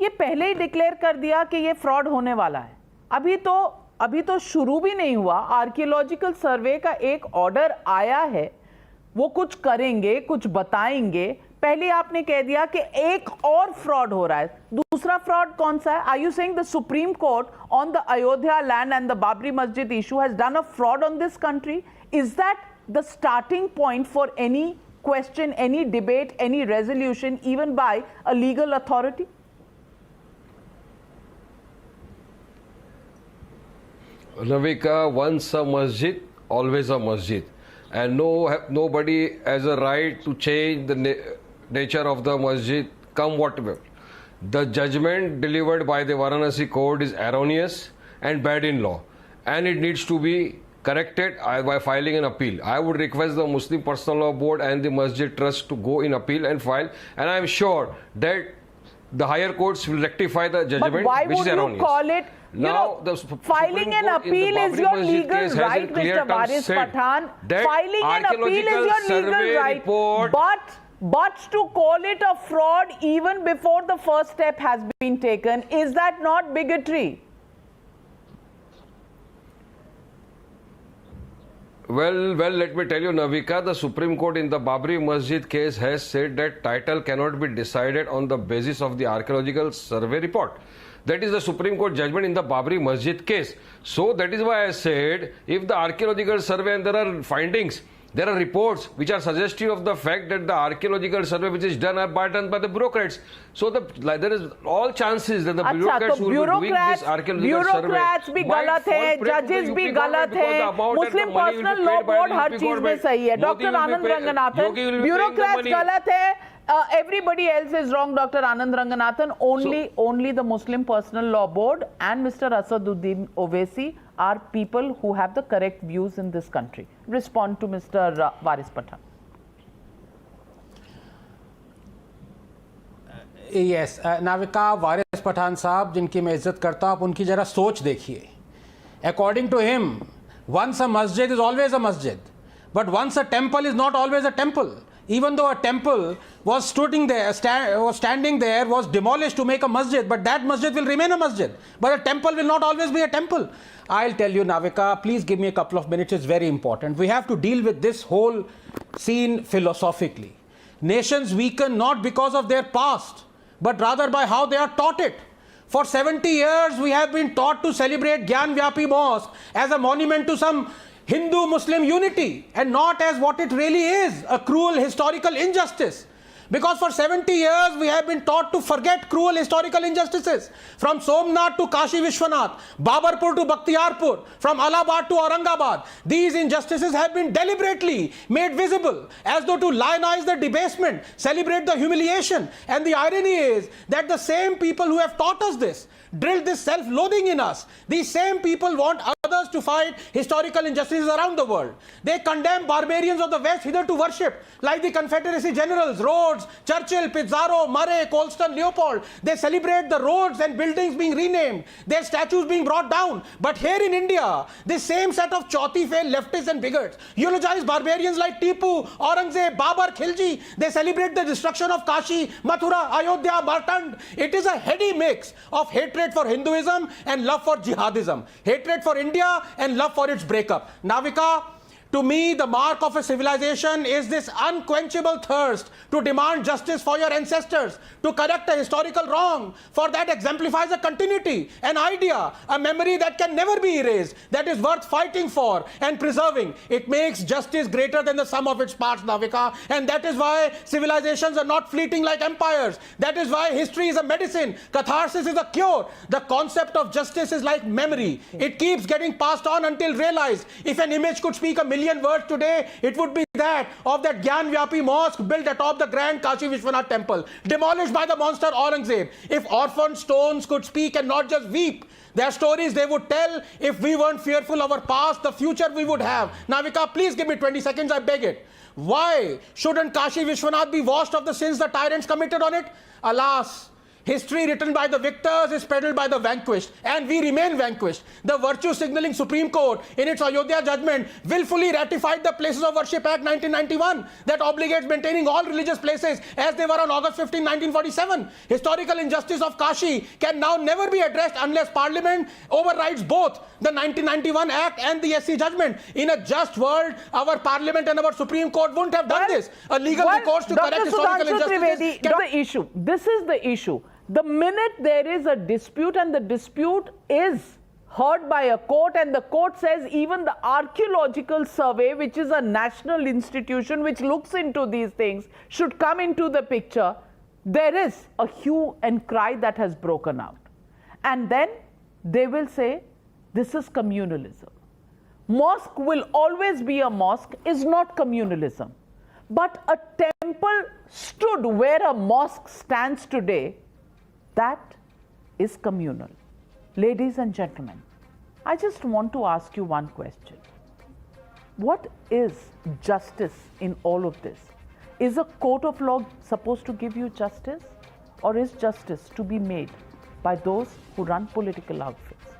ये पहले ही डिक्लेयर कर दिया कि ये फ्रॉड होने वाला है। अभी तो शुरू भी नहीं हुआ, आर्कियोलॉजिकल सर्वे का एक ऑर्डर आया है, वो कुछ करेंगे, कुछ बताएंगे, पहले आपने कह दिया कि एक और फ्रॉड हो रहा है। दूसरा फ्रॉड कौन सा है? Are you saying the supreme court on the Ayodhya land and the Babri Masjid issue has done a fraud on this country? Is that the starting point for any question, any debate, any resolution, even by a legal authority? Navika, once a masjid, always a masjid, and nobody has a right to change the nature of the masjid, come whatever. The judgment delivered by the Varanasi court is erroneous and bad in law, and it needs to be corrected by filing an appeal. I would request the Muslim Personal Law Board and the Masjid Trust to go in appeal and file, and I am sure that the higher courts will rectify the judgment, but why which would is erroneous. You call it? Now, the filing an appeal is your legal right, Mr. Waris Pathan. Filing an appeal is your legal right, but to call it a fraud even before the first step has been taken, is that not bigotry? Well, let me tell you, Navika, the Supreme Court in the Babri Masjid case has said that title cannot be decided on the basis of the archaeological survey report. That is the Supreme Court judgment in the Babri Masjid case. So that is why I said, if the archaeological survey and there are findings, there are reports which are suggestive of the fact that the archaeological survey which is done by the bureaucrats. So there is all chances that the bureaucrats will be doing this archaeological survey. Bureaucrats भी गलत हैं, judges भी गलत हैं, Muslim Personal Law Board हर चीज में सही है। Dr. Anand Ranganathan, bureaucrats गलत है, everybody else is wrong. Dr. Anand Ranganathan, only the Muslim Personal Law Board and Mr. Asaduddin Owaisi are people who have the correct views in this country. Respond to Mr. Waris Pathan. Yes, Navika वारिस पठान साहब, जिनकी मैं इज्जत करता हूं, आप उनकी जरा सोच देखिए. According to him, once a masjid is always a masjid, but once a temple is not always a temple. Even though a temple was standing there, was demolished to make a masjid, but that masjid will remain a masjid. But a temple will not always be a temple. I'll tell you, Navika, please give me a couple of minutes. It's very important. We have to deal with this whole scene philosophically. Nations weaken not because of their past, but rather by how they are taught it. For 70 years, we have been taught to celebrate Gyan Vyapi Mosque as a monument to some Hindu-Muslim unity, and not as what it really is, a cruel historical injustice. Because for 70 years we have been taught to forget cruel historical injustices. From Somnath to Kashi Vishwanath, Babarpur to Bakhtiyarpur, from Allahabad to Aurangabad, these injustices have been deliberately made visible as though to lionize the debasement, celebrate the humiliation. And the irony is that the same people who have taught us this, drilled this self-loathing in us, these same people want others to fight historical injustices around the world. They condemn barbarians of the West hitherto worshipped, like the Confederacy generals, Rhodes, Churchill, Pizarro, Murray, Colston, Leopold. They celebrate the roads and buildings being renamed, their statues being brought down. But here in India, this same set of chauthi-failed leftists and bigots eulogize barbarians like Tipu, Aurangzeb, Babar, Khilji. They celebrate the destruction of Kashi, Mathura, Ayodhya, Martand. It is a heady mix of hatred for Hinduism and love for jihadism, hatred for India and love for its breakup. Navika, to me, the mark of a civilization is this unquenchable thirst to demand justice for your ancestors, to correct a historical wrong. For that exemplifies a continuity, an idea, a memory that can never be erased, that is worth fighting for and preserving. It makes justice greater than the sum of its parts, Navika, and that is why civilizations are not fleeting like empires. That is why history is a medicine, catharsis is a cure. The concept of justice is like memory. It keeps getting passed on until realized. If an image could speak a million words today, it would be that of that Gyan Vyapi Mosque built atop the grand Kashi Vishwanath temple, demolished by the monster Aurangzeb. If orphaned stones could speak and not just weep, their stories they would tell. If we weren't fearful of our past, the future we would have. Navika, please give me 20 seconds, I beg it. Why shouldn't Kashi Vishwanath be washed of the sins the tyrants committed on it? Alas, History written by the victors is peddled by the vanquished, and we remain vanquished. The virtue signaling Supreme Court in its Ayodhya judgment willfully ratified the Places of Worship Act 1991 that obligates maintaining all religious places as they were on August 15, 1947. Historical injustice of Kashi can now never be addressed unless Parliament overrides both the 1991 Act and the SC judgment. In a just world, our Parliament and our Supreme Court wouldn't have done this. A legal recourse to correct historical injustices. The issue. This is the issue. The minute there is a dispute and the dispute is heard by a court and the court says even the archaeological survey, which is a national institution which looks into these things, should come into the picture, there is a hue and cry that has broken out. And then they will say, this is communalism. Mosque will always be a mosque is not communalism. But a temple stood where a mosque stands today. That is communal. Ladies and gentlemen, I just want to ask you one question. What is justice in all of this? Is a court of law supposed to give you justice? Or is justice to be made by those who run political outfits?